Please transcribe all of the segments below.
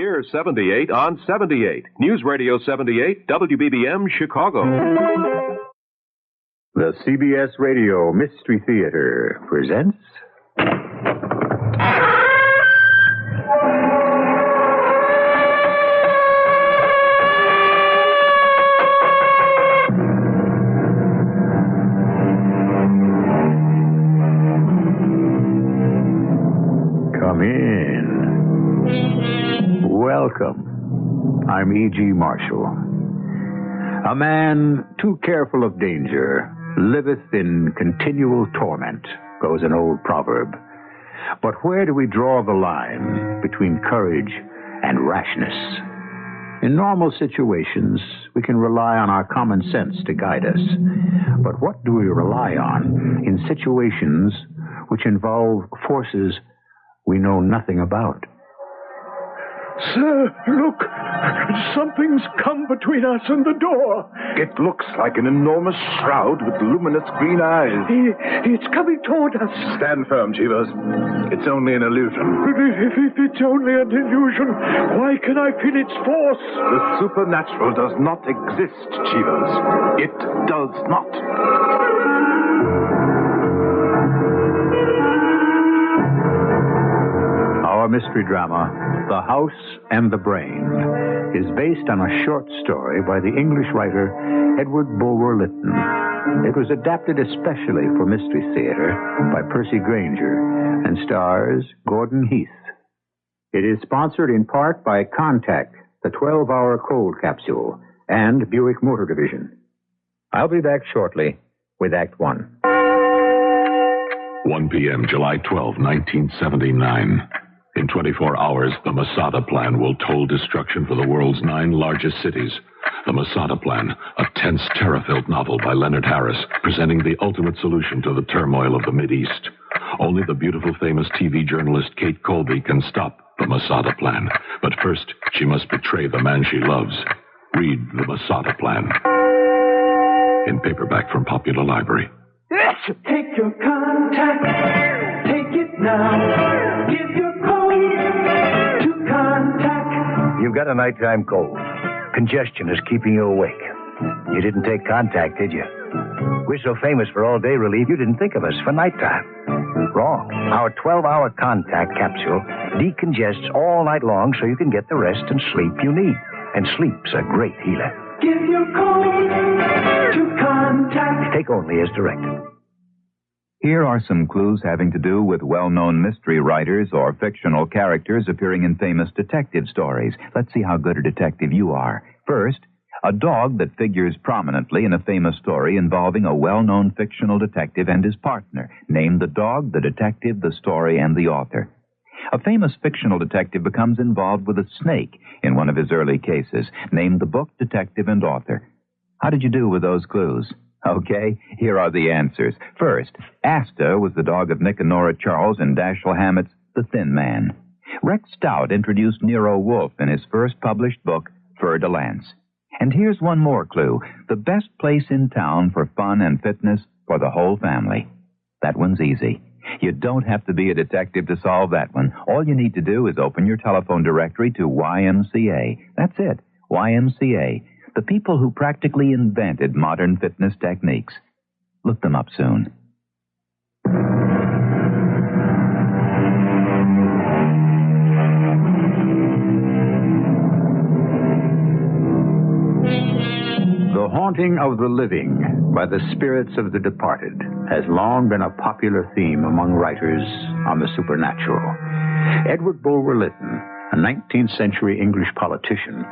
Here's 78 on 78. News Radio 78, WBBM, Chicago. The CBS Radio Mystery Theater presents... Come in. Welcome. I'm E.G. Marshall. A man too careful of danger liveth in continual torment, goes an old proverb. But where do we draw the line between courage and rashness? In normal situations, we can rely on our common sense to guide us. But what do we rely on in situations which involve forces we know nothing about? Sir, look. Something's come between us and the door. It looks like an enormous shroud with luminous green eyes. It's coming toward us. Stand firm, Cheevers. It's only an illusion. If it's only an illusion, why can I feel its force? The supernatural does not exist, Cheevers. It does not. Our mystery drama, The House and the Brain, is based on a short story by the English writer Edward Bulwer-Lytton. It was adapted especially for Mystery Theater by Percy Granger and stars Gordon Heath. It is sponsored in part by Contact, the 12-hour cold capsule, and Buick Motor Division. I'll be back shortly with Act One. 1 p.m., July 12, 1979. In 24 hours, the Masada Plan will toll destruction for the world's 9 largest cities. The Masada Plan, a tense, terror-filled novel by Leonard Harris, presenting the ultimate solution to the turmoil of the Mideast. Only the beautiful, famous TV journalist Kate Colby can stop the Masada Plan. But first, she must betray the man she loves. Read the Masada Plan. In paperback from Popular Library. Take your contact. Take it now. Give your code to Contact. You've got a nighttime cold. Congestion is keeping you awake. You didn't take Contact, did you? We're so famous for all-day relief, you didn't think of us for nighttime. Wrong. Our 12-hour Contact capsule decongests all night long so you can get the rest and sleep you need. And sleep's a great healer. Give your code to Contact. Take only as directed. Here are some clues having to do with well-known mystery writers or fictional characters appearing in famous detective stories. Let's see how good a detective you are. First, a dog that figures prominently in a famous story involving a well-known fictional detective and his partner. Name the dog, the detective, the story, and the author. A famous fictional detective becomes involved with a snake in one of his early cases. Name the book, detective, and author. How did you do with those clues? Okay, here are the answers. First, Asta was the dog of Nick and Nora Charles in Dashiell Hammett's The Thin Man. Rex Stout introduced Nero Wolfe in his first published book, Fer de Lance. And here's one more clue. The best place in town for fun and fitness for the whole family. That one's easy. You don't have to be a detective to solve that one. All you need to do is open your telephone directory to YMCA. That's it, YMCA. The people who practically invented modern fitness techniques. Look them up soon. The Haunting of the Living by the Spirits of the Departed has long been a popular theme among writers on the supernatural. Edward Bulwer-Lytton, a 19th century English politician,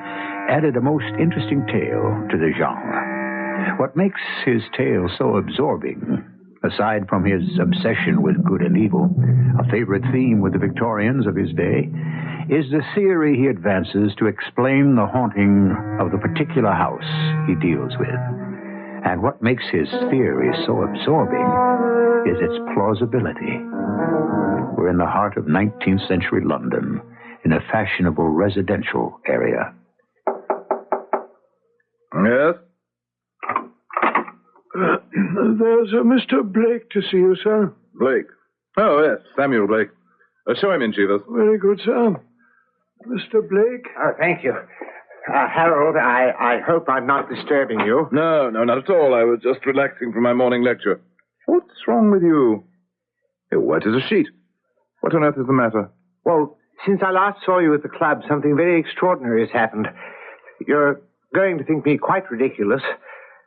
added a most interesting tale to the genre. What makes his tale so absorbing, aside from his obsession with good and evil, a favorite theme with the Victorians of his day, is the theory he advances to explain the haunting of the particular house he deals with. And what makes his theory so absorbing is its plausibility. We're in the heart of 19th century London, in a fashionable residential area. Yes? There's a Mr. Blake to see you, sir. Blake. Oh, yes, Samuel Blake. Show him in, Cheevers. Very good, sir. Mr. Blake? Oh, thank you. Harold, I hope I'm not disturbing you. No, not at all. I was just relaxing from my morning lecture. What's wrong with you? You're white as a sheet. What on earth is the matter? Well, since I last saw you at the club, something very extraordinary has happened. You're going to think me quite ridiculous.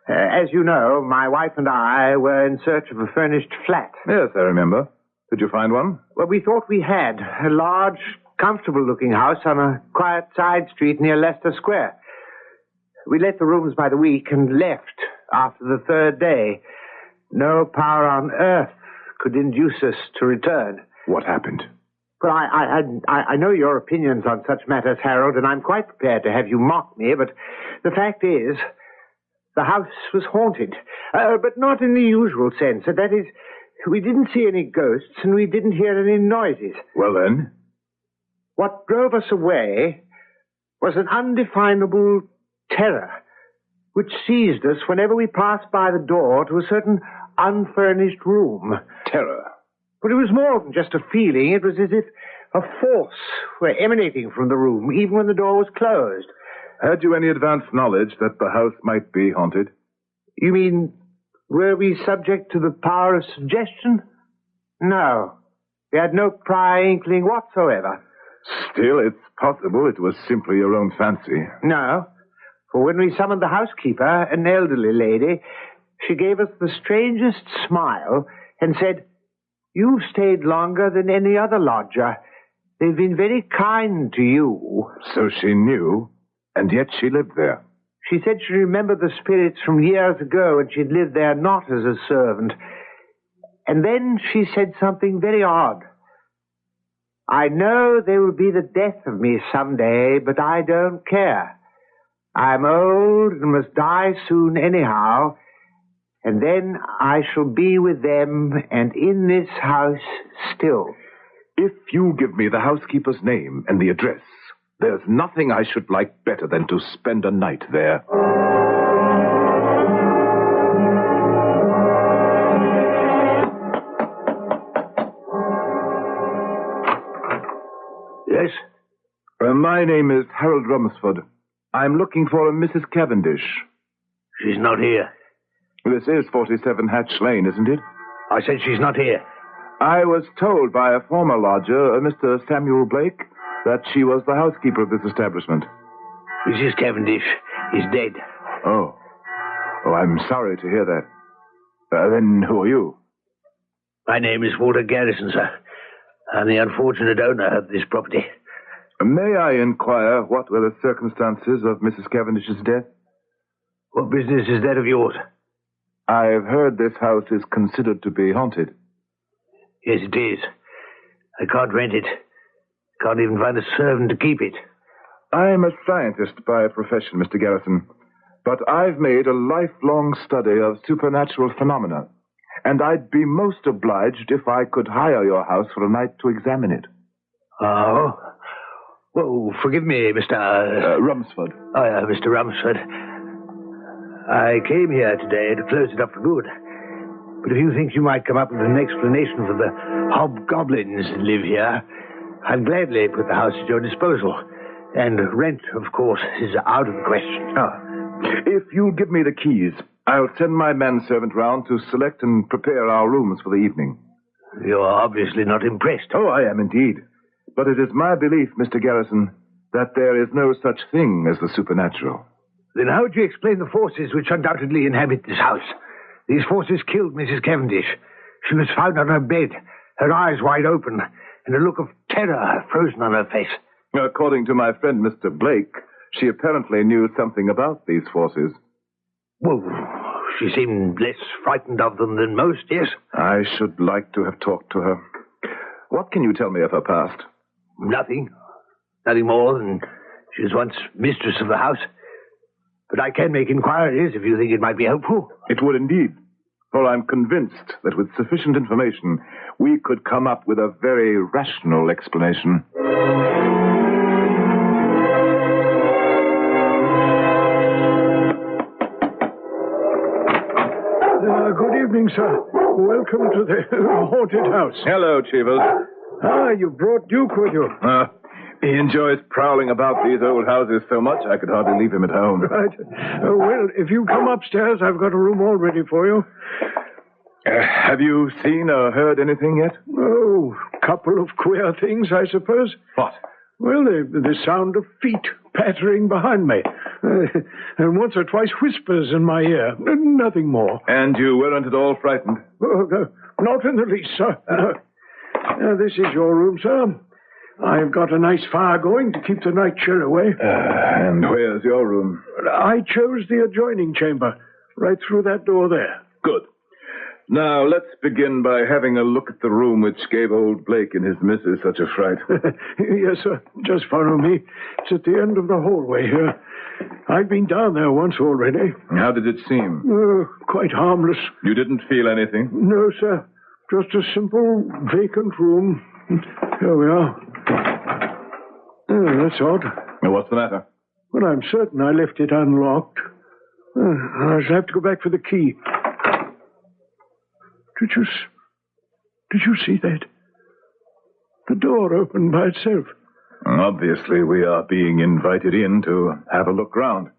As you know, my wife and I were in search of a furnished flat. Yes, I remember. Did you find one? Well, we thought we had. A large, comfortable-looking house on a quiet side street near Leicester Square. We let the rooms by the week and left after the third day. No power on earth could induce us to return. What happened? Well, I know your opinions on such matters, Harold, and I'm quite prepared to have you mock me, but the fact is, the house was haunted. But not in the usual sense. That is, we didn't see any ghosts and we didn't hear any noises. Well, then? What drove us away was an undefinable terror, which seized us whenever we passed by the door to a certain unfurnished room. Terror? But it was more than just a feeling. It was as if a force were emanating from the room, even when the door was closed. Had you any advance knowledge that the house might be haunted? You mean, were we subject to the power of suggestion? No. We had no prior inkling whatsoever. Still, it's possible it was simply your own fancy. No. For when we summoned the housekeeper, an elderly lady, she gave us the strangest smile and said, "You've stayed longer than any other lodger. They've been very kind to you." So she knew, and yet she lived there. She said she remembered the spirits from years ago, and she'd lived there not as a servant. And then she said something very odd. "I know there will be the death of me someday, but I don't care. I'm old and must die soon anyhow, and then I shall be with them and in this house still." If you give me the housekeeper's name and the address, there's nothing I should like better than to spend a night there. Yes? My name is Harold Rumsford. I'm looking for a Mrs. Cavendish. She's not here. This is 47 Hatch Lane, isn't it? I said she's not here. I was told by a former lodger, Mr. Samuel Blake, that she was the housekeeper of this establishment. Mrs. Cavendish is dead. Oh, I'm sorry to hear that. Then who are you? My name is Walter Garrison, sir. I'm the unfortunate owner of this property. May I inquire what were the circumstances of Mrs. Cavendish's death? What business is that of yours? I've heard this house is considered to be haunted. Yes, it is. I can't rent it. Can't even find a servant to keep it. I'm a scientist by profession, Mr. Garrison, but I've made a lifelong study of supernatural phenomena, and I'd be most obliged if I could hire your house for a night to examine it. Oh? Well, forgive me, Mr. Rumsford. Oh, yeah, Mr. Rumsford. I came here today to close it up for good. But if you think you might come up with an explanation for the hobgoblins that live here, I'd gladly put the house at your disposal. And rent, of course, is out of the question. If you'll give me the keys, I'll send my manservant round to select and prepare our rooms for the evening. You're obviously not impressed. Oh, I am indeed. But it is my belief, Mr. Garrison, that there is no such thing as the supernatural. Then how would you explain the forces which undoubtedly inhabit this house? These forces killed Mrs. Cavendish. She was found on her bed, her eyes wide open, and a look of terror frozen on her face. According to my friend Mr. Blake, she apparently knew something about these forces. Well, she seemed less frightened of them than most, yes? I should like to have talked to her. What can you tell me of her past? Nothing. Nothing more than she was once mistress of the house. But I can make inquiries if you think it might be helpful. It would indeed. For I'm convinced that with sufficient information, we could come up with a very rational explanation. Good evening, sir. Welcome to the haunted house. Hello, Cheevers. You brought Duke with you. He enjoys prowling about these old houses so much I could hardly leave him at home. Right. Well, if you come upstairs, I've got a room all ready for you. Have you seen or heard anything yet? Oh, couple of queer things, I suppose. What? Well, the sound of feet pattering behind me. And once or twice whispers in my ear. Nothing more. And you weren't at all frightened? Oh, no, not in the least, sir. This is your room, sir. I've got a nice fire going to keep the night chill away. And where's your room? I chose the adjoining chamber, right through that door there. Good. Now, let's begin by having a look at the room which gave old Blake and his missus such a fright. Yes, sir. Just follow me. It's at the end of the hallway here. I've been down there once already. How did it seem? Quite harmless. You didn't feel anything? No, sir. Just a simple, vacant room. Here we are. That's odd. What's the matter? Well, I'm certain I left it unlocked. I shall have to go back for the key. Did you see that? The door opened by itself. Obviously, we are being invited in to have a look round.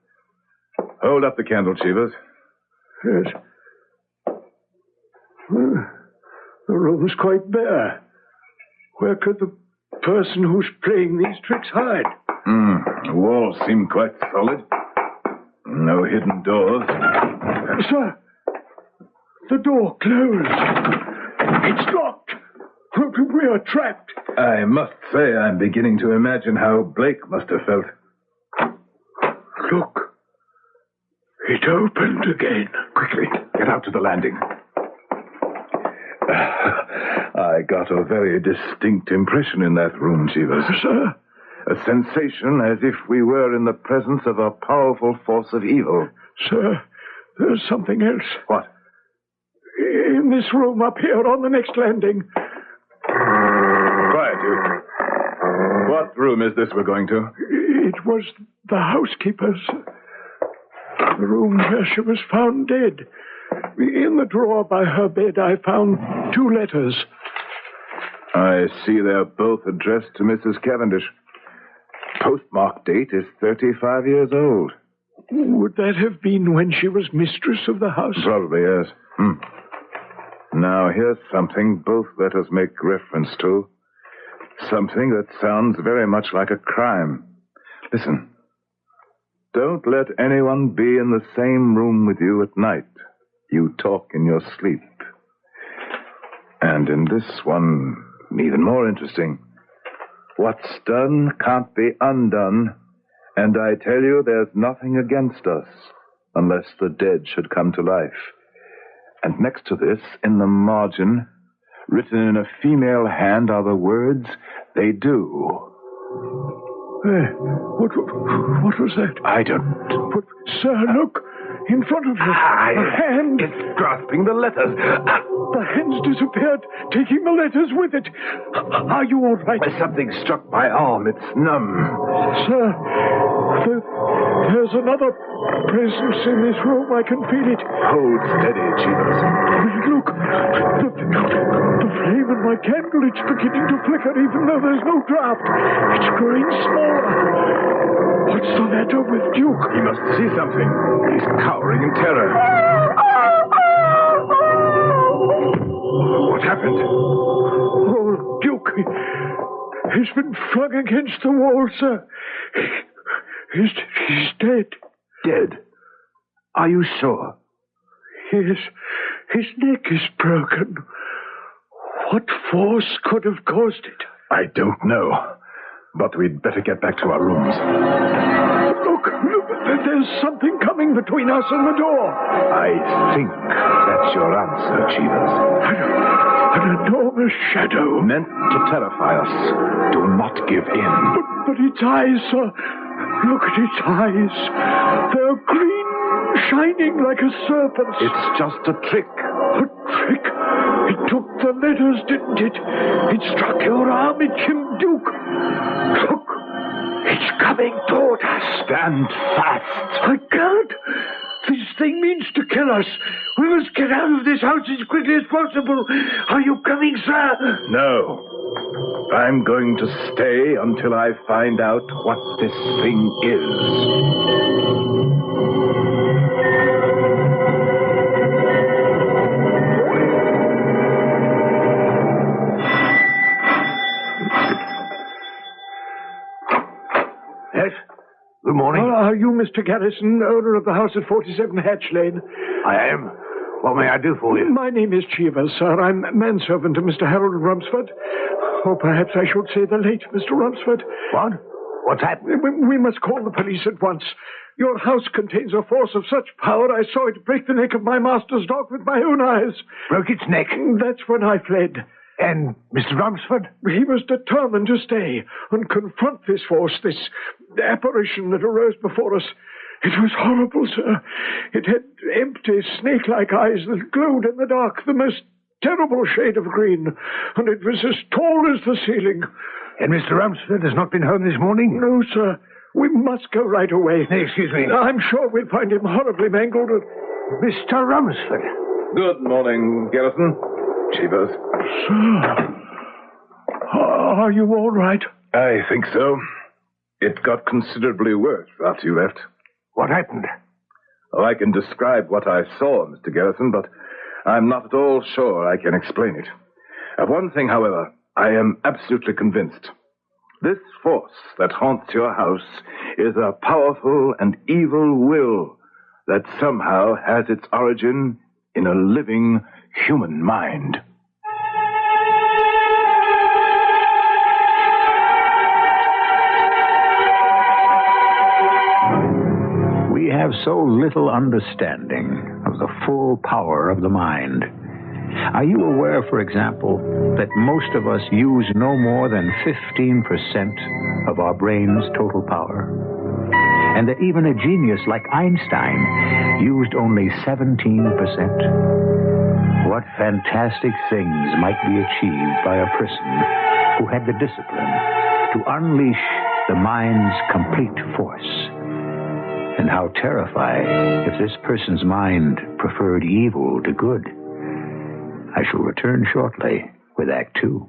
Hold up the candle, Cheevers. Yes. Well, the room's quite bare. Where could the person who's playing these tricks hide? The walls seem quite solid. No hidden doors. Sir, the door closed. It's locked. We are trapped. I must say I'm beginning to imagine how Blake must have felt. Look. It opened again. Quickly, get out to the landing. I got a very distinct impression in that room, Cheevers. Sir? A sensation as if we were in the presence of a powerful force of evil. Sir, there's something else. What? In this room up here on the next landing. Quiet, you. What room is this we're going to? It was the housekeeper's. The room where she was found dead. In the drawer by her bed, I found 2 letters. I see they're both addressed to Mrs. Cavendish. Postmark date is 35 years old. Would that have been when she was mistress of the house? Probably, yes. Now, here's something both letters make reference to. Something that sounds very much like a crime. Listen. Don't let anyone be in the same room with you at night. You talk in your sleep. And in this one, even more interesting. What's done can't be undone. And I tell you, there's nothing against us unless the dead should come to life. And next to this, in the margin, written in a female hand, are the words, "They do." What was that? I don't... But, sir, look. In front of you. A hand. It's grasping the letters. The hand's disappeared, taking the letters with it. Are you all right? Something struck my arm. It's numb. Sir, there's another presence in this room. I can feel it. Hold steady, Cheevers. Look, the flame in my candle, it's beginning to flicker even though there's no draft. It's growing smaller. What's the matter with Duke? He must see something. He's cowering in terror. What happened? Oh, Duke, he's been flung against the wall, sir. He's dead. Dead? Are you sure? Yes, his neck is broken. What force could have caused it? I don't know. But we'd better get back to our rooms. Look, there's something coming between us and the door. I think that's your answer, Cheevers. An enormous shadow. Meant to terrify us. Do not give in. But its eyes, sir. Look at its eyes. They're green, shining like a serpent's. It's just a trick. A trick? It took the letters, didn't it? It struck your arm. It killed Duke. Look, it's coming toward us. Stand fast. I can't. This thing means to kill us. We must get out of this house as quickly as possible. Are you coming, sir? No. I'm going to stay until I find out what this thing is. Yes? Good morning. Are you Mr. Garrison, owner of the house at 47 Hatch Lane? I am. What may I do for you? My name is Cheever, sir. I'm manservant to Mr. Harold Rumsford. Or perhaps I should say the late Mr. Rumsford. What? What's happened? We must call the police at once. Your house contains a force of such power I saw it break the neck of my master's dog with my own eyes. Broke its neck? That's when I fled. And Mr. Rumsford? He was determined to stay and confront this force, this apparition that arose before us. It was horrible, sir. It had empty, snake-like eyes that glowed in the dark, the most terrible shade of green, and it was as tall as the ceiling. And Mr. Rumsford has not been home this morning? No, sir. We must go right away. Excuse me. I'm sure we'll find him horribly mangled. Mr. Rumsford. Good morning, Garrison. Cheevers. Sir, are you all right? I think so. It got considerably worse after you left. What happened? Oh, I can describe what I saw, Mr. Garrison, but I'm not at all sure I can explain it. Of one thing, however, I am absolutely convinced. This force that haunts your house is a powerful and evil will that somehow has its origin in a living human mind. We have so little understanding of the full power of the mind. Are you aware, for example, that most of us use no more than 15% of our brain's total power? And that even a genius like Einstein used only 17%? What fantastic things might be achieved by a person who had the discipline to unleash the mind's complete force. And how terrifying if this person's mind preferred evil to good. I shall return shortly with Act Two.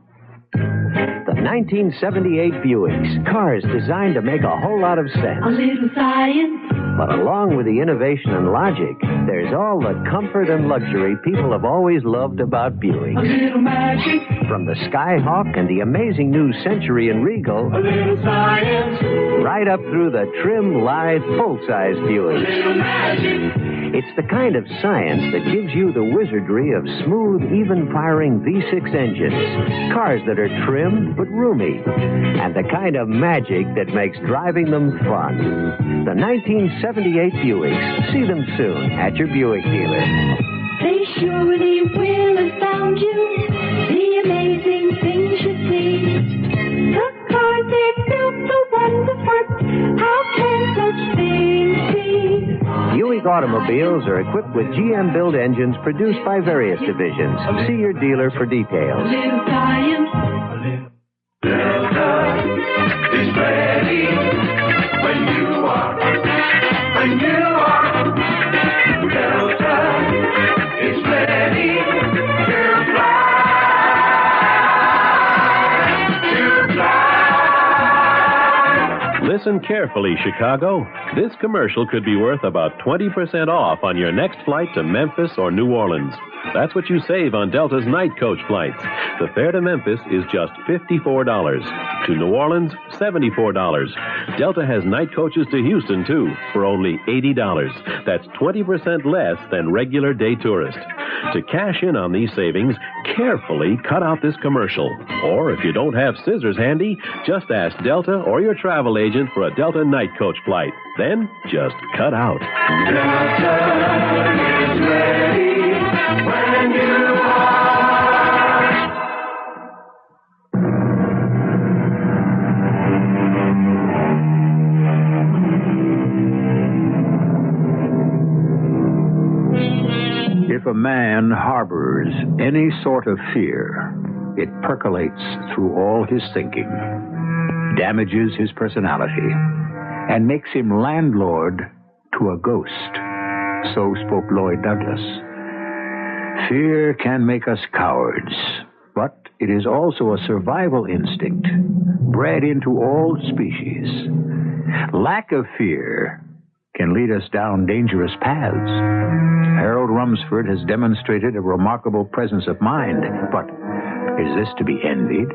The 1978 Buicks, cars designed to make a whole lot of sense. A little science. But along with the innovation and logic, there's all the comfort and luxury people have always loved about Buicks. A little magic. From the Skyhawk and the amazing new Century and Regal, A little science. right up through the trim, lithe, full-size A Buicks. little magic. It's the kind of science that gives you the wizardry of smooth, even-firing V6 engines, cars that are trim but roomy, and the kind of magic that makes driving them fun. The 1978 Buicks. See them soon at your Buick dealer. They surely will have found you the amazing things you see. The cars they built, the ones that worked. How can such things be? Buick automobiles are equipped with GM-built engines produced by various divisions. See your dealer for A details. little science. Delta is ready when you are. When you are. Delta is ready to fly. Listen carefully, Chicago. This commercial could be worth about 20% off on your next flight to Memphis or New Orleans. That's what you save on Delta's night coach flights. The fare to Memphis is just $54. To New Orleans, $74. Delta has night coaches to Houston, too, for only $80. That's 20% less than regular day tourist. To cash in on these savings, carefully cut out this commercial. Or if you don't have scissors handy, just ask Delta or your travel agent for a Delta night coach flight. Then just cut out. Delta is ready when you are. If a man harbors any sort of fear, it percolates through all his thinking, damages his personality, and makes him landlord to a ghost. So spoke Lloyd Douglas. Fear can make us cowards, But it is also a survival instinct, bred into all species. Lack of fear can lead us down dangerous paths. Harold Rumsford has demonstrated a remarkable presence of mind, but is this to be envied?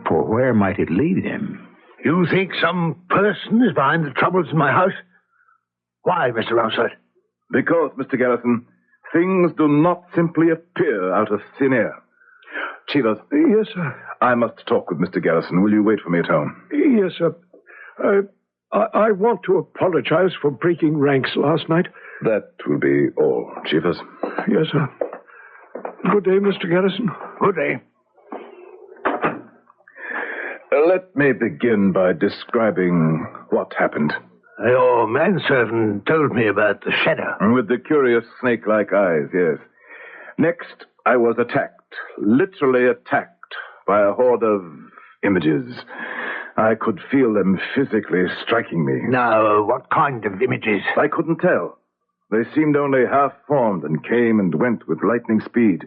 For where might it lead him? You think some person is behind the troubles in my house? Why, Mr. Rumsford? Because, Mr. Garrison, things do not simply appear out of thin air. Chivas. Yes, sir. I must talk with Mr. Garrison. Will you wait for me at home? Yes, sir. I want to apologize for breaking ranks last night. That will be all, Chivas. Yes, sir. Good day, Mr. Garrison. Good day. Let me begin by describing what happened. Your manservant told me about the shadow. With the curious snake-like eyes, yes. Next, I was attacked, literally attacked, by a horde of images. I could feel them physically striking me. Now, what kind of images? I couldn't tell. They seemed only half-formed and came and went with lightning speed.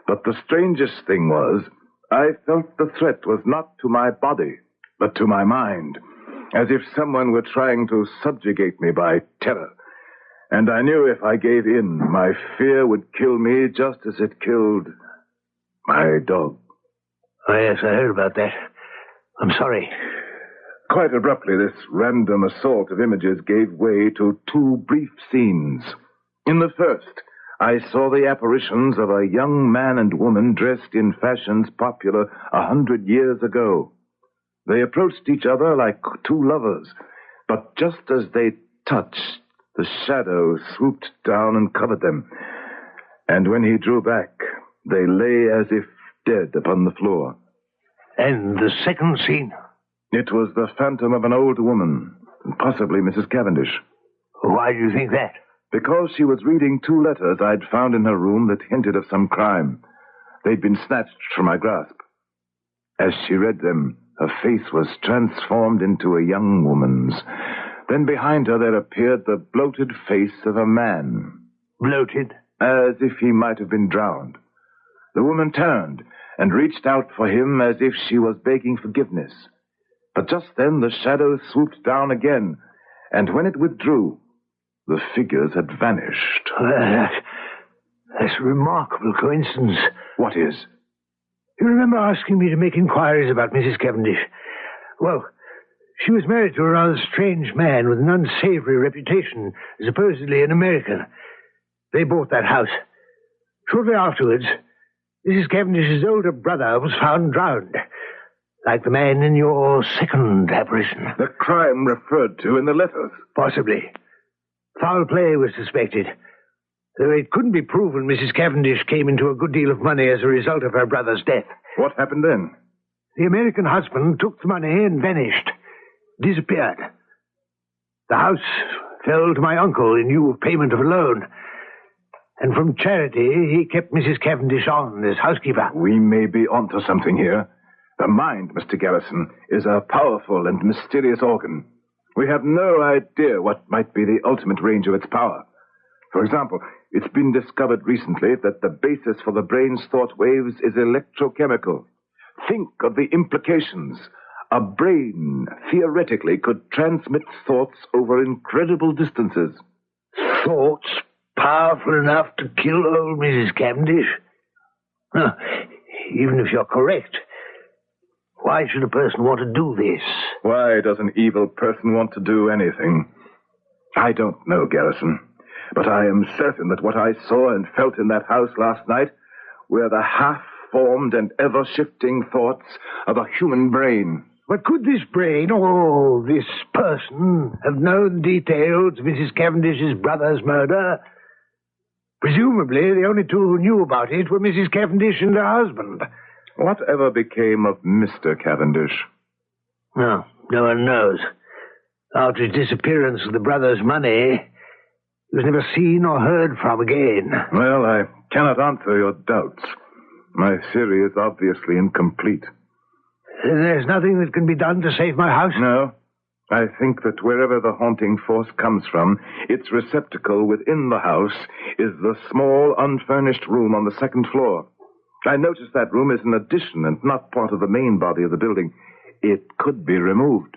But the strangest thing was, I felt the threat was not to my body, but to my mind, as if someone were trying to subjugate me by terror. And I knew if I gave in, my fear would kill me just as it killed my dog. Oh, yes, I heard about that. I'm sorry. Quite abruptly, this random assault of images gave way to two brief scenes. In the first, I saw the apparitions of a young man and woman dressed in fashions popular 100 years ago. They approached each other like two lovers, but just as they touched, the shadow swooped down and covered them. And when he drew back, they lay as if dead upon the floor. And the second scene? It was the phantom of an old woman, possibly Mrs. Cavendish. Why do you think that? Because she was reading two letters I'd found in her room that hinted of some crime. They'd been snatched from my grasp. As she read them, her face was transformed into a young woman's. Then behind her there appeared the bloated face of a man. Bloated? As if he might have been drowned. The woman turned and reached out for him as if she was begging forgiveness. But just then the shadow swooped down again, and when it withdrew, the figures had vanished. That's a remarkable coincidence. What is? You remember asking me to make inquiries about Mrs. Cavendish? Well, she was married to a rather strange man with an unsavory reputation, supposedly an American. They bought that house. Shortly afterwards, Mrs. Cavendish's older brother was found drowned, like the man in your second apparition. The crime referred to in the letters? Possibly. Foul play was suspected, though it couldn't be proven Mrs. Cavendish came into a good deal of money as a result of her brother's death. What happened then? The American husband took the money and vanished. Disappeared. The house fell to my uncle in lieu of payment of a loan. And from charity, he kept Mrs. Cavendish on as housekeeper. We may be onto something here. The mind, Mr. Garrison, is a powerful and mysterious organ. We have no idea what might be the ultimate range of its power. For example, it's been discovered recently that the basis for the brain's thought waves is electrochemical. Think of the implications. A brain, theoretically, could transmit thoughts over incredible distances. Thoughts powerful enough to kill old Mrs. Cavendish? Even if you're correct, why should a person want to do this? Why does an evil person want to do anything? I don't know, Garrison. But I am certain that what I saw and felt in that house last night were the half-formed and ever-shifting thoughts of a human brain. But could this brain, or this person, have known details of Mrs. Cavendish's brother's murder? Presumably, the only two who knew about it were Mrs. Cavendish and her husband. Whatever became of Mr. Cavendish? No one knows. After his disappearance of the brother's money, he was never seen or heard from again. Well, I cannot answer your doubts. My theory is obviously incomplete. There's nothing that can be done to save my house? No. I think that wherever the haunting force comes from, its receptacle within the house is the small, unfurnished room on the second floor. I noticed that room is an addition and not part of the main body of the building. It could be removed.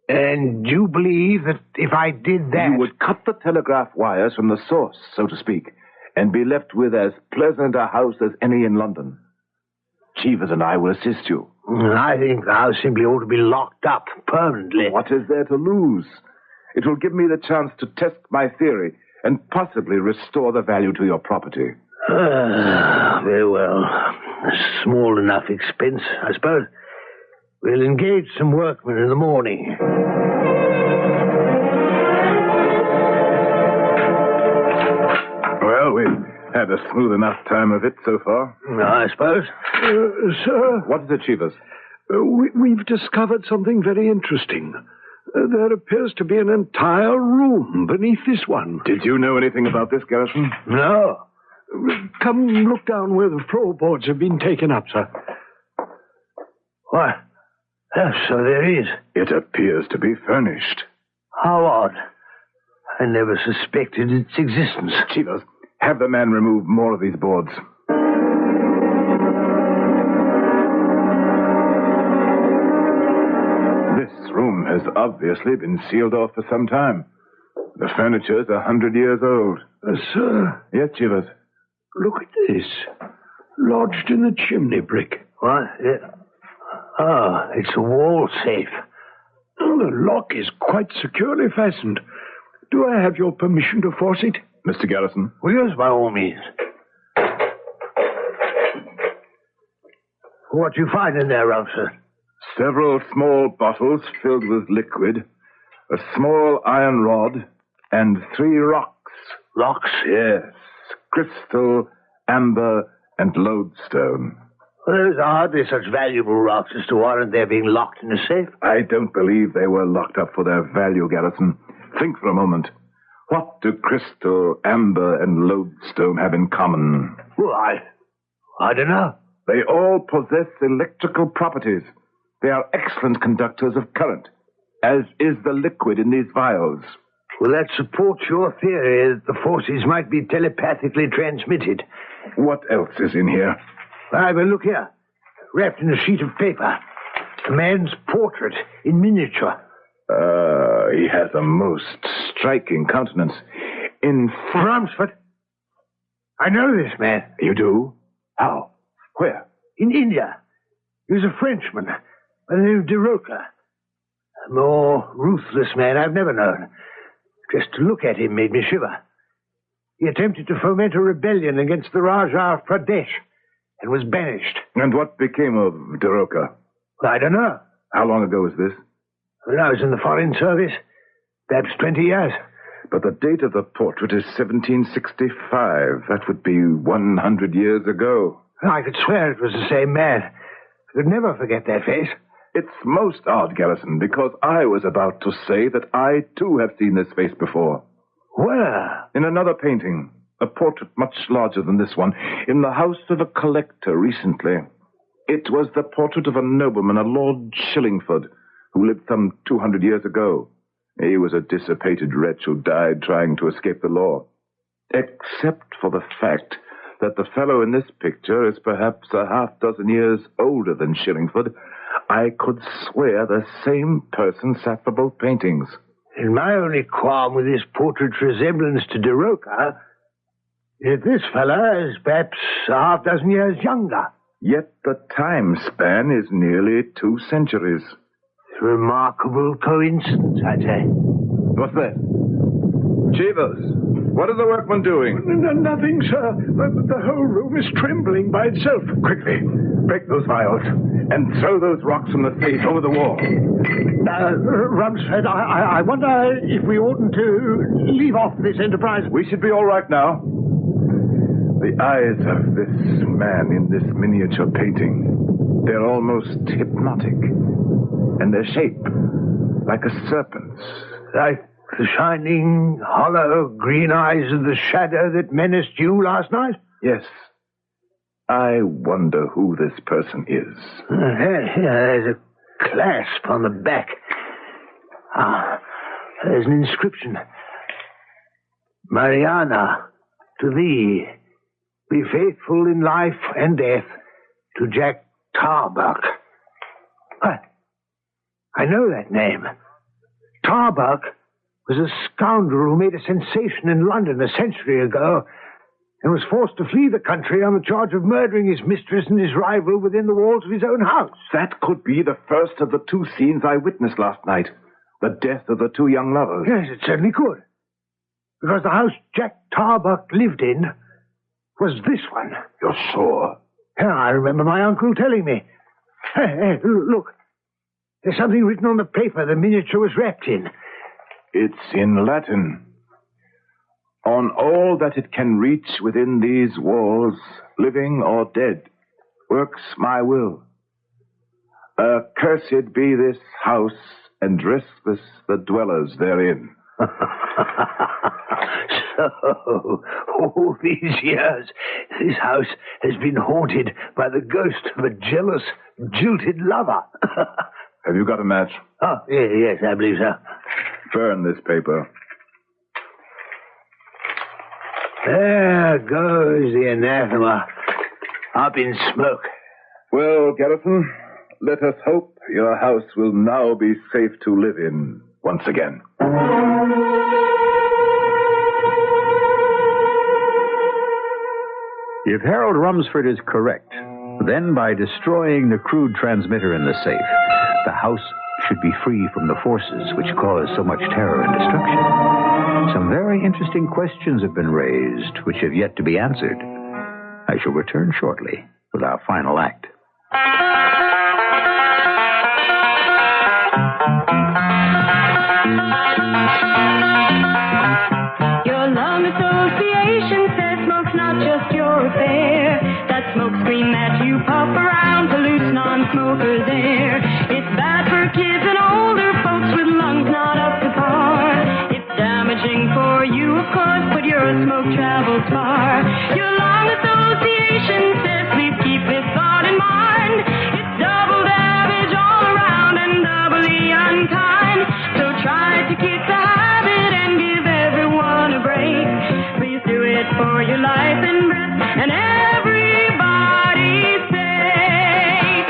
And you believe that if I did that... You would cut the telegraph wires from the source, so to speak, and be left with as pleasant a house as any in London. Cheevers and I will assist you. I think the house simply ought to be locked up permanently. What is there to lose? It will give me the chance to test my theory and possibly restore the value to your property. Very well. A small enough expense, I suppose. We'll engage some workmen in the morning. Well, we've had a smooth enough time of it so far. I suppose. Sir? What is it, Cheevers? We've discovered something very interesting. There appears to be an entire room beneath this one. Did you know anything about this, Garrison? No. Come look down where the floorboards have been taken up, sir. Why? Yes, so there is. It appears to be furnished. How odd. I never suspected its existence. Cheevers, have the man remove more of these boards. This room has obviously been sealed off for some time. The furniture's 100 years old. Sir? Yes, Cheevers. Look at this. Lodged in the chimney brick. What? Yeah. Oh, it's a wall safe. The lock is quite securely fastened. Do I have your permission to force it? Mr. Garrison? Well, yes, by all means. What do you find in there, officer? Several small bottles filled with liquid, a small iron rod, and 3 rocks. Rocks? Yes. Crystal, amber, and lodestone. Well, those are hardly such valuable rocks as to warrant their being locked in a safe. I don't believe they were locked up for their value, Garrison. Think for a moment. What do crystal, amber, and lodestone have in common? Well, I don't know. They all possess electrical properties. They are excellent conductors of current, as is the liquid in these vials. Well, that supports your theory that the forces might be telepathically transmitted. What else is in here? Well, look here. Wrapped in a sheet of paper. A man's portrait in miniature. He has a most striking countenance. In Ramsford. I know this man. You do? How? Where? In India. He was a Frenchman by the name of de Roca. A more ruthless man I've never known. Just to look at him made me shiver. He attempted to foment a rebellion against the Rajah of Pradesh and was banished. And what became of de Roca? I don't know. How long ago was this? When I was in the Foreign Service. Perhaps 20 years. But the date of the portrait is 1765. That would be 100 years ago. I could swear it was the same man. I could never forget that face. It's most odd, Garrison, because I was about to say that I, too, have seen this face before. Where? In another painting. A portrait much larger than this one. In the house of a collector recently. It was the portrait of a nobleman, a Lord Shillingford, who lived some 200 years ago. He was a dissipated wretch who died trying to escape the law. Except for the fact that the fellow in this picture is perhaps a half-dozen years older than Shillingford, I could swear the same person sat for both paintings. And my only qualm with this portrait's resemblance to de Roca is this fellow is perhaps a half-dozen years younger. Yet the time span is nearly 2 centuries. Remarkable coincidence, I'd say. What's that? Cheevers, what are the workmen doing? Nothing, sir. The whole room is trembling by itself. Quickly, break those vials and throw those rocks from the safe over the wall. Rumsford, I wonder if we oughtn't to leave off this enterprise. We should be all right now. The eyes of this man in this miniature painting, they're almost hypnotic. And their shape, like a serpent's. Like the shining, hollow, green eyes of the shadow that menaced you last night? Yes. I wonder who this person is. There's a clasp on the back. There's an inscription. Mariana, to thee, be faithful in life and death, to Jack Tarbuck. What? I know that name. Tarbuck was a scoundrel who made a sensation in London a century ago and was forced to flee the country on the charge of murdering his mistress and his rival within the walls of his own house. That could be the first of the two scenes I witnessed last night. The death of the two young lovers. Yes, it certainly could. Because the house Jack Tarbuck lived in was this one. You're sure? Yeah, I remember my uncle telling me. Hey, look. There's something written on the paper the miniature was wrapped in. It's in Latin. On all that it can reach within these walls, living or dead, works my will. Accursed be this house, and restless the dwellers therein. So, all these years, this house has been haunted by the ghost of a jealous, jilted lover. Have you got a match? Oh, yes, I believe so. Burn this paper. There goes the anathema. Up in smoke. Well, Garrison, let us hope your house will now be safe to live in once again. If Harold Rumsford is correct, then by destroying the crude transmitter in the safe, the house should be free from the forces which cause so much terror and destruction. Some very interesting questions have been raised which have yet to be answered. I shall return shortly with our final act. Your lung association says smoke's not just your affair. That smoke screen that you puff around pollutes non-smokers' air. It's bad for kids and older folks with lungs not up to par. It's damaging for you, of course, but your smoke travels far. Your lung association says please keep this thought in mind. It's double damage all around and doubly unkind. So try to kick the habit and give everyone a break. Please do it for your life and breath and everybody's sake.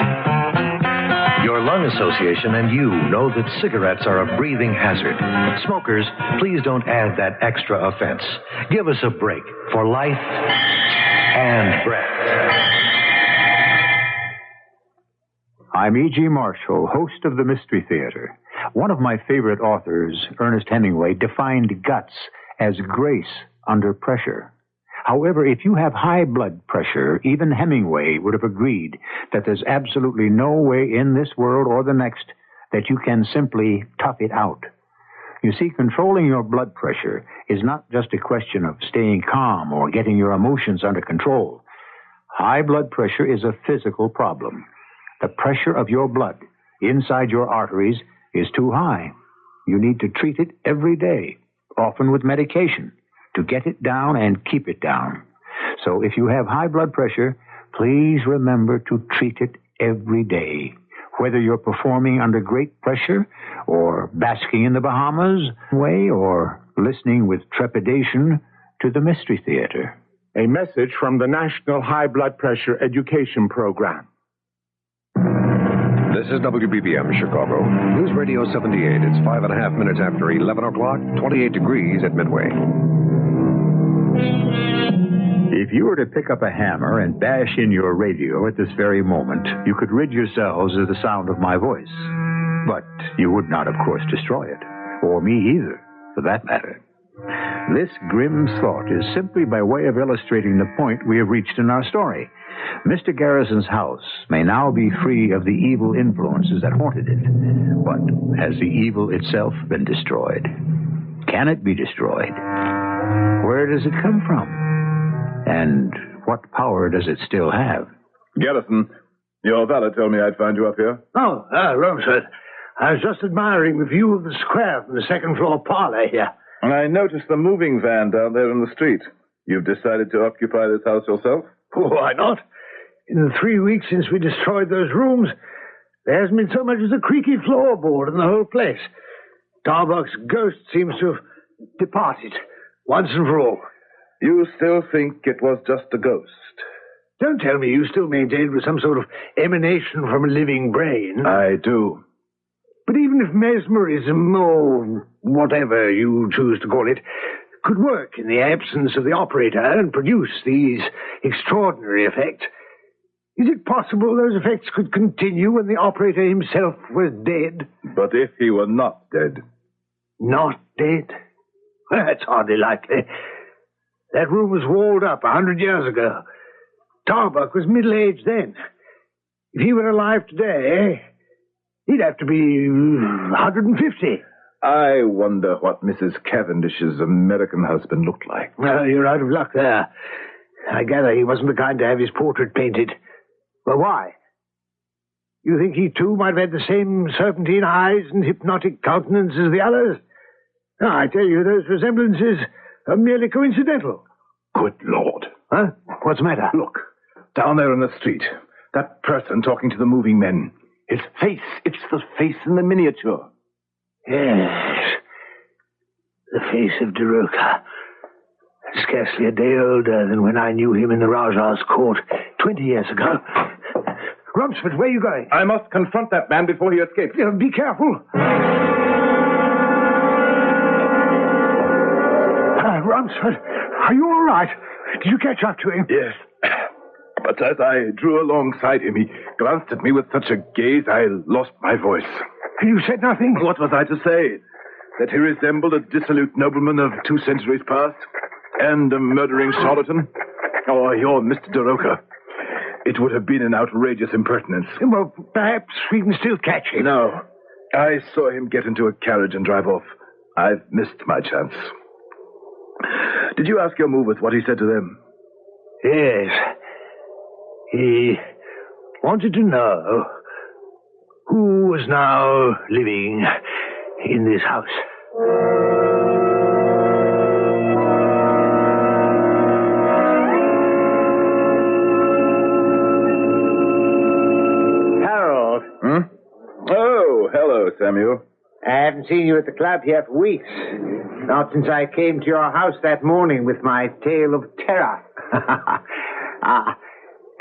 Your lung association and you know that cigarettes are a breathing hazard. Smokers, please don't add that extra offense. Give us a break for life and breath. I'm E.G. Marshall, host of the Mystery Theater. One of my favorite authors, Ernest Hemingway, defined guts as grace under pressure. However, if you have high blood pressure, even Hemingway would have agreed that there's absolutely no way in this world or the next that you can simply tough it out. You see, controlling your blood pressure is not just a question of staying calm or getting your emotions under control. High blood pressure is a physical problem. The pressure of your blood inside your arteries is too high. You need to treat it every day, often with medication, to get it down and keep it down. So if you have high blood pressure, please remember to treat it every day, whether you're performing under great pressure or basking in the Bahamas way or listening with trepidation to the Mystery Theater. A message from the National High Blood Pressure Education Program. This is WBBM Chicago. News Radio 78. It's 5.5 minutes after 11 o'clock, 28 degrees at Midway. If you were to pick up a hammer and bash in your radio at this very moment, you could rid yourselves of the sound of my voice. But you would not, of course, destroy it. Or me either, for that matter. This grim thought is simply by way of illustrating the point we have reached in our story. Mr. Garrison's house may now be free of the evil influences that haunted it. But has the evil itself been destroyed? Can it be destroyed? Where does it come from? And what power does it still have? Garrison, your valet told me I'd find you up here. Oh, Romsford. I was just admiring the view of the square from the second-floor parlor here. And I noticed the moving van down there in the street. You've decided to occupy this house yourself? Oh, why not? In the 3 weeks since we destroyed those rooms, there hasn't been so much as a creaky floorboard in the whole place. Tarbuck's ghost seems to have departed, once and for all. You still think it was just a ghost? Don't tell me you still maintain it was some sort of emanation from a living brain. I do. But even if mesmerism, or whatever you choose to call it, could work in the absence of the operator and produce these extraordinary effects, is it possible those effects could continue when the operator himself was dead? But if he were not dead? Not dead? Well, that's hardly likely. That room was walled up 100 years ago. Tarbuck was middle-aged then. If he were alive today, he'd have to be 150. I wonder what Mrs. Cavendish's American husband looked like. Well, you're out of luck there. I gather he wasn't the kind to have his portrait painted. Well, why? You think he, too, might have had the same serpentine eyes and hypnotic countenance as the others? No, I tell you, those resemblances are merely coincidental. Good Lord. Huh? What's the matter? Look, down there in the street, that person talking to the moving men. His face, it's the face in the miniature. Yes, the face of Daroka. Scarcely a day older than when I knew him in the Rajah's court 20 years ago. Rumsford, where are you going? I must confront that man before he escapes. Be careful. Rumsford, are you all right? Did you catch up to him? Yes. But as I drew alongside him, he glanced at me with such a gaze, I lost my voice. You said nothing? What was I to say? That he resembled a dissolute nobleman of 2 centuries past? And a murdering charlatan? Oh, you're Mr. Daroka. It would have been an outrageous impertinence. Well, perhaps we can still catch him. No. I saw him get into a carriage and drive off. I've missed my chance. Did you ask your movers what he said to them? Yes. He wanted to know who was now living in this house. Harold. Oh, hello, Samuel. I haven't seen you at the club here for weeks. Not since I came to your house that morning with my tale of terror.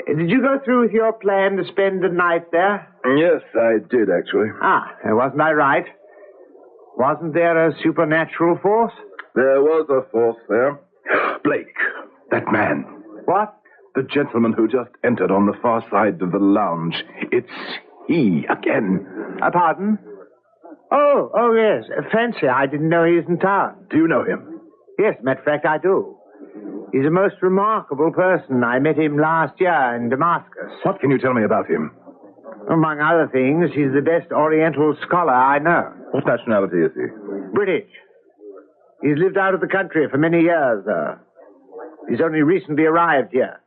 Did you go through with your plan to spend the night there? Yes, I did, actually. Wasn't I right? Wasn't there a supernatural force? There was a force there. Blake, that man. What? The gentleman who just entered on the far side of the lounge. It's he again. Pardon? Oh, yes. Fancy, I didn't know he was in town. Do you know him? Yes, matter of fact, I do. He's a most remarkable person. I met him last year in Damascus. What can you tell me about him? Among other things, he's the best Oriental scholar I know. What nationality is he? British. He's lived out of the country for many years, though. He's only recently arrived here.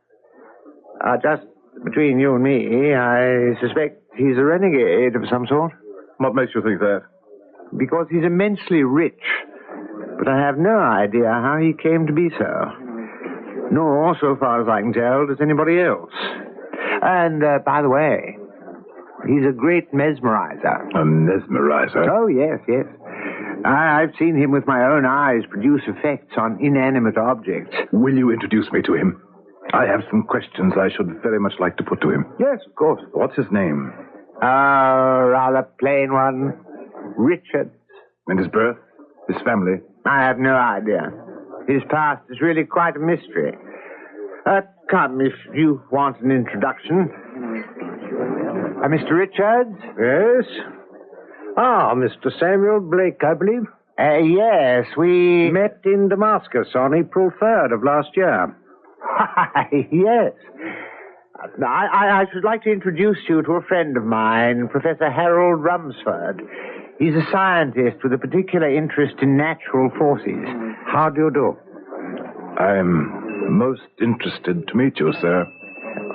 Just between you and me, I suspect he's a renegade of some sort. What makes you think that? Because he's immensely rich. But I have no idea how he came to be so. Nor, so far as I can tell, does anybody else. And, by the way, he's a great mesmerizer. A mesmerizer? Oh, yes. I've seen him with my own eyes produce effects on inanimate objects. Will you introduce me to him? I have some questions I should very much like to put to him. Yes, of course. What's his name? Rather plain one. Richard. And his birth? His family? I have no idea. His past is really quite a mystery. Come, if you want an introduction. Mr. Richards? Yes? Mr. Samuel Blake, I believe? Yes, we met in Damascus on April 3rd of last year. Yes. I should like to introduce you to a friend of mine, Professor Harold Rumsford. He's a scientist with a particular interest in natural forces. How do you do? I'm most interested to meet you, sir.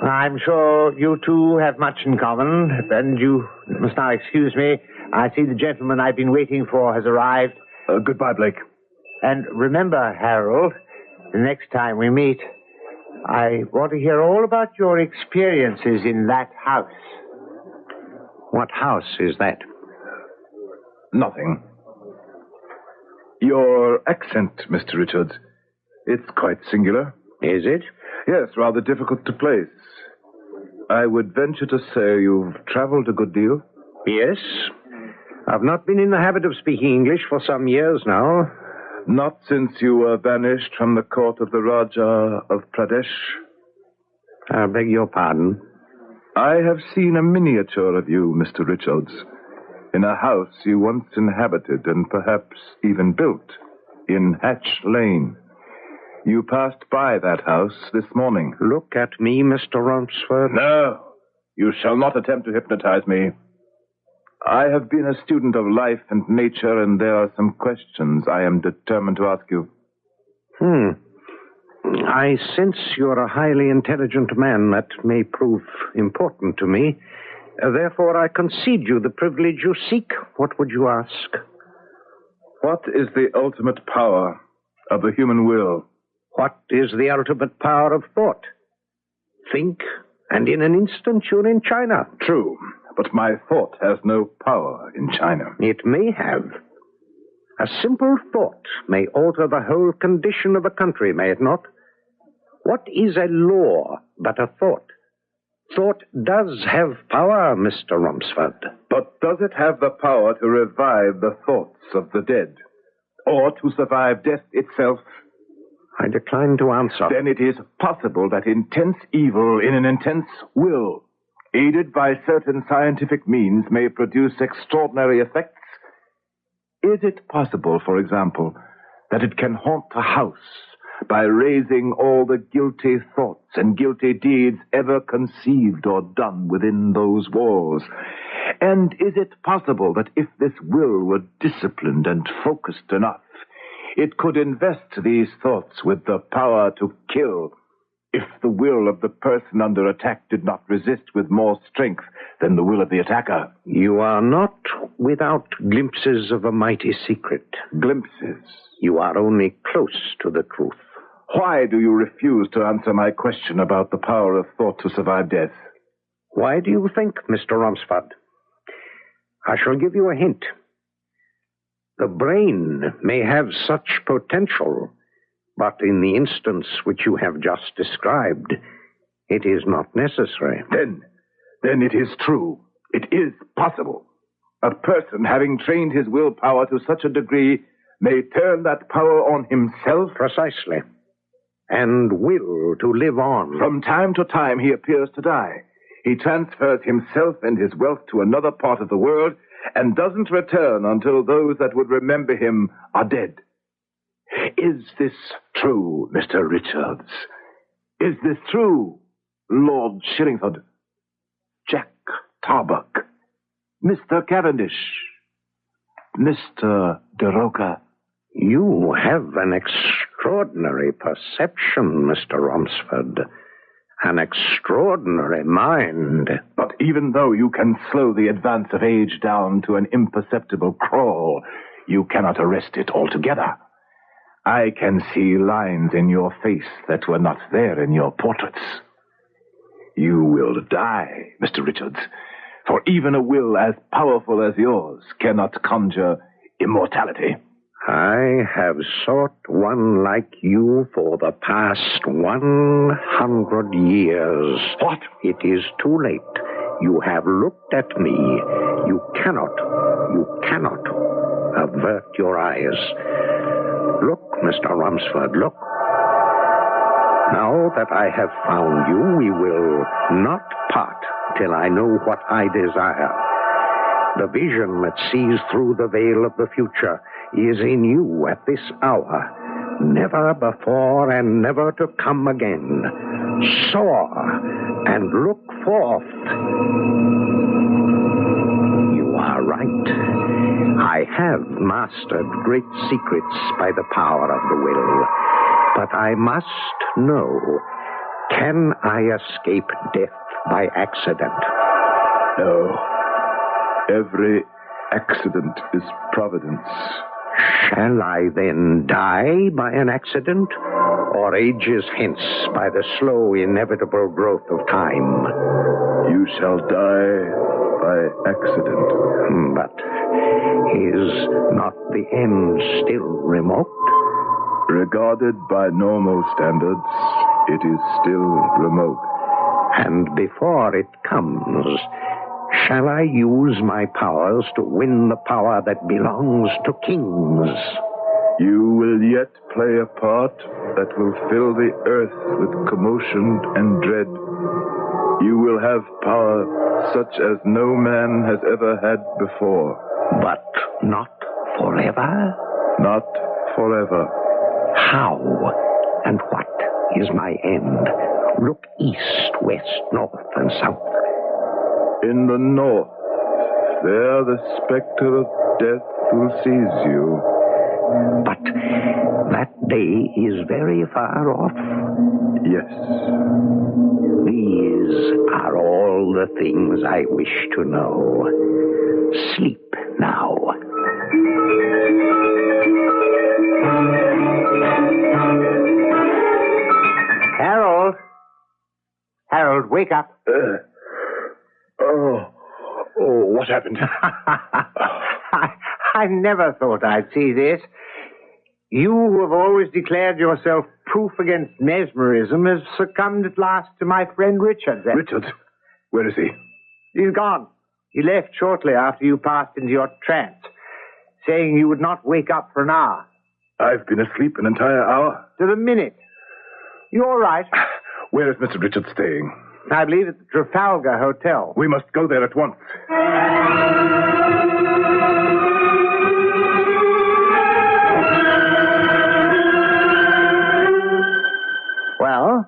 I'm sure you two have much in common, and you must now excuse me. I see the gentleman I've been waiting for has arrived. Goodbye, Blake. And remember, Harold, the next time we meet, I want to hear all about your experiences in that house. What house is that? Nothing. Your accent, Mr. Richards, it's quite singular. Is it? Yes, rather difficult to place. I would venture to say you've traveled a good deal. Yes. I've not been in the habit of speaking English for some years now. Not since you were banished from the court of the Raja of Pradesh. I beg your pardon. I have seen a miniature of you, Mr. Richards, in a house you once inhabited and perhaps even built in Hatch Lane. You passed by that house this morning. Look at me, Mr. Romsford. No, you shall not attempt to hypnotize me. I have been a student of life and nature, and there are some questions I am determined to ask you. I sense you're a highly intelligent man. That may prove important to me. Therefore, I concede you the privilege you seek. What would you ask? What is the ultimate power of the human will? What is the ultimate power of thought? Think, and in an instant you're in China. True, but my thought has no power in China. It may have. A simple thought may alter the whole condition of a country, may it not? What is a law but a thought? Thought does have power, Mr. Romsford. But does it have the power to revive the thoughts of the dead? Or to survive death itself? I decline to answer. Then it is possible that intense evil in an intense will, aided by certain scientific means, may produce extraordinary effects. Is it possible, for example, that it can haunt a house by raising all the guilty thoughts and guilty deeds ever conceived or done within those walls? And is it possible that if this will were disciplined and focused enough, it could invest these thoughts with the power to kill, if the will of the person under attack did not resist with more strength than the will of the attacker? You are not without glimpses of a mighty secret. Glimpses? You are only close to the truth. Why do you refuse to answer my question about the power of thought to survive death? Why do you think, Mr. Romsford? I shall give you a hint. The brain may have such potential, but in the instance which you have just described, it is not necessary. Then it is true. It is possible. A person having trained his willpower to such a degree may turn that power on himself. Precisely. And will to live on. From time to time he appears to die. He transfers himself and his wealth to another part of the world and doesn't return until those that would remember him are dead. Is this true, Mr. Richards? Is this true, Lord Shillingford? Jack Tarbuck? Mr. Cavendish? Mr. DeRoca? You have an extraordinary perception, Mr. Romsford. An extraordinary mind. But even though you can slow the advance of age down to an imperceptible crawl, you cannot arrest it altogether. I can see lines in your face that were not there in your portraits. You will die, Mr. Richards, for even a will as powerful as yours cannot conjure immortality. I have sought one like you for the past 100 years. What? It is too late. You have looked at me. You cannot avert your eyes. Look, Mr. Romsford, look. Now that I have found you, we will not part till I know what I desire. The vision that sees through the veil of the future is in you at this hour, never before and never to come again. Soar and look forth. You are right. I have mastered great secrets by the power of the will, but I must know, can I escape death by accident? No. Every accident is providence. Shall I then die by an accident, or ages hence by the slow, inevitable growth of time? You shall die by accident. But is not the end still remote? Regarded by normal standards, it is still remote. And before it comes, shall I use my powers to win the power that belongs to kings? You will yet play a part that will fill the earth with commotion and dread. You will have power such as no man has ever had before. But not forever? Not forever. How and what is my end? Look east, west, north, and south. In the north, there the specter of death will seize you. But that day is very far off. Yes. These are all the things I wish to know. Sleep now. Harold! Harold, wake up. What happened? I never thought I'd see this. You, who have always declared yourself proof against mesmerism, has succumbed at last to my friend Richard. Richard? Where is he? He's gone. He left shortly after you passed into your trance, saying you would not wake up for an hour. I've been asleep an entire hour. To the minute. You all right? Where is Mr. Richard staying? I believe at the Trafalgar Hotel. We must go there at once. Well?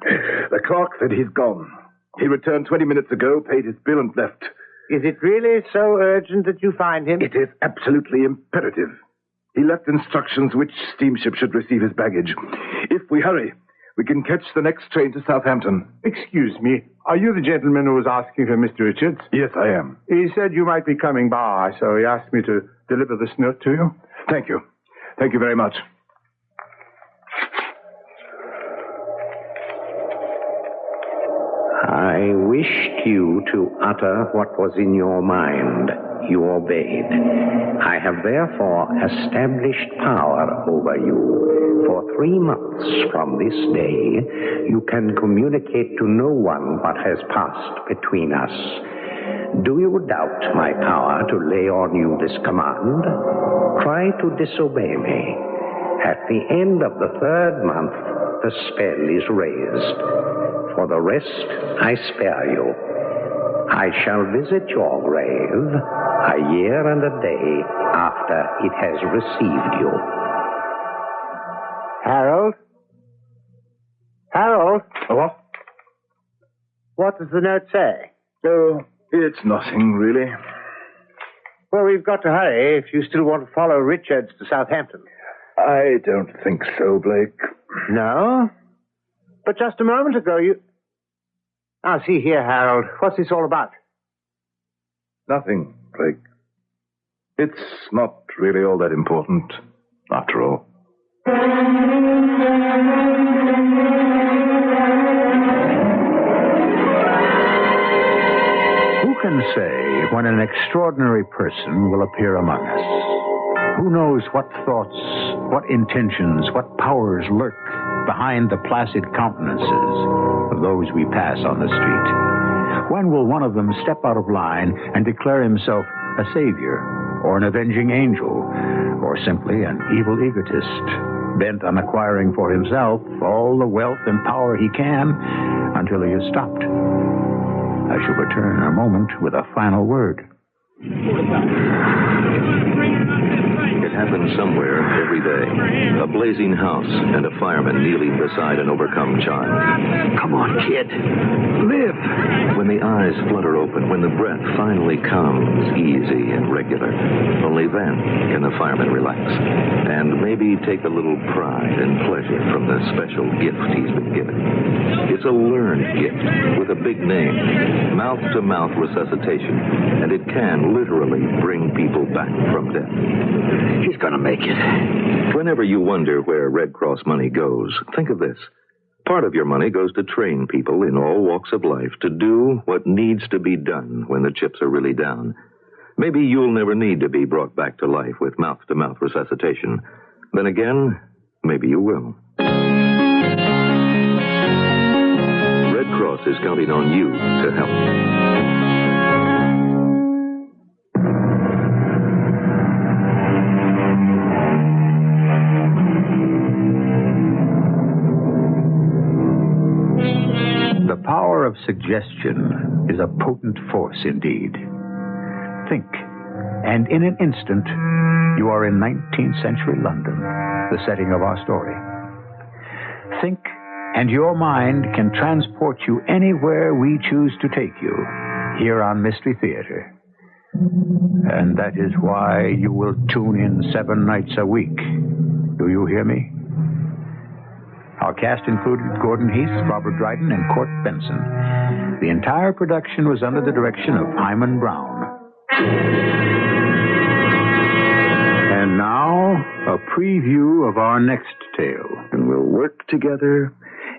The clerk said he's gone. He returned 20 minutes ago, paid his bill, and left. Is it really so urgent that you find him? It is absolutely imperative. He left instructions which steamship should receive his baggage. If we hurry, we can catch the next train to Southampton. Excuse me, are you the gentleman who was asking for Mr. Richards? Yes, I am. He said you might be coming by, so he asked me to deliver this note to you. Thank you. Thank you very much. I wished you to utter what was in your mind. You obeyed. I have therefore established power over you. For 3 months from this day, you can communicate to no one what has passed between us. Do you doubt my power to lay on you this command? Try to disobey me. At the end of the 3rd month, the spell is raised. For the rest, I spare you. I shall visit your grave a year and a day after it has received you. Harold? Harold? What? What does the note say? Oh, it's nothing, really. Well, we've got to hurry if you still want to follow Richards to Southampton. I don't think so, Blake. No? But just a moment ago, you... Now, see here, Harold. What's this all about? Nothing, Blake. It's not really all that important, after all. Who can say when an extraordinary person will appear among us? Who knows what thoughts, what intentions, what powers lurk behind the placid countenances of those we pass on the street? When will one of them step out of line and declare himself a savior, or an avenging angel, or simply an evil egotist, bent on acquiring for himself all the wealth and power he can until he is stopped? I shall return in a moment with a final word. It happens somewhere every day. A blazing house and a fireman kneeling beside an overcome child. Come on, kid. Live. When the eyes flutter open, when the breath finally comes easy and regular, only then can the fireman relax and maybe take a little pride and pleasure from the special gift he's been given. It's a learned gift with a big name, mouth-to-mouth resuscitation, and it can literally bring people back from death. He's going to make it. Whenever you wonder where Red Cross money goes, think of this. Part of your money goes to train people in all walks of life to do what needs to be done when the chips are really down. Maybe you'll never need to be brought back to life with mouth-to-mouth resuscitation. Then again, maybe you will. Cross is counting on you to help. The power of suggestion is a potent force indeed. Think, and in an instant, you are in 19th century London, the setting of our story. Think, and your mind can transport you anywhere we choose to take you, here on Mystery Theater. And that is why you will tune in 7 nights a week. Do you hear me? Our cast included Gordon Heath, Robert Dryden, and Court Benson. The entire production was under the direction of Hyman Brown. And now, a preview of our next tale. And we'll work together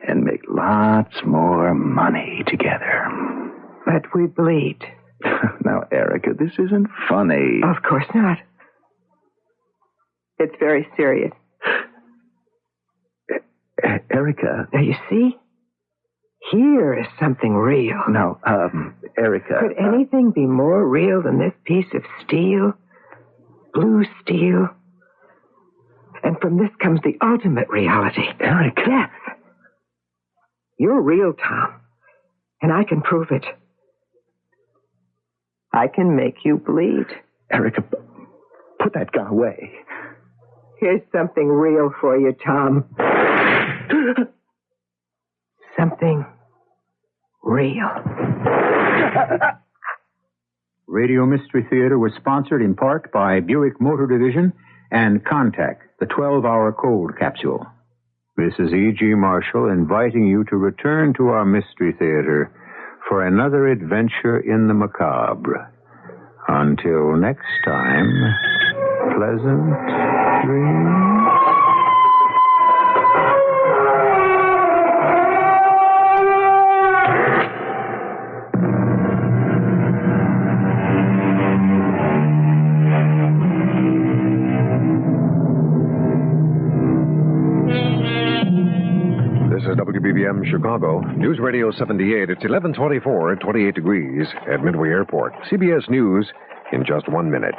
and make lots more money together. But we bleed. Now, Erica, this isn't funny. Of course not. It's very serious. Erica. Now, you see? Here is something real. No, Erica. Could anything be more real than this piece of steel? Blue steel? And from this comes the ultimate reality. Erica. Death. You're real, Tom. And I can prove it. I can make you bleed. Erica, put that gun away. Here's something real for you, Tom. Something real. Radio Mystery Theater was sponsored in part by Buick Motor Division and Contact, the 12-hour cold capsule. This is E.G. Marshall inviting you to return to our Mystery Theater for another adventure in the macabre. Until next time, pleasant dreams. WBBM Chicago, News Radio 78. It's 11:24 at 28 degrees at Midway Airport. CBS News in just 1 minute.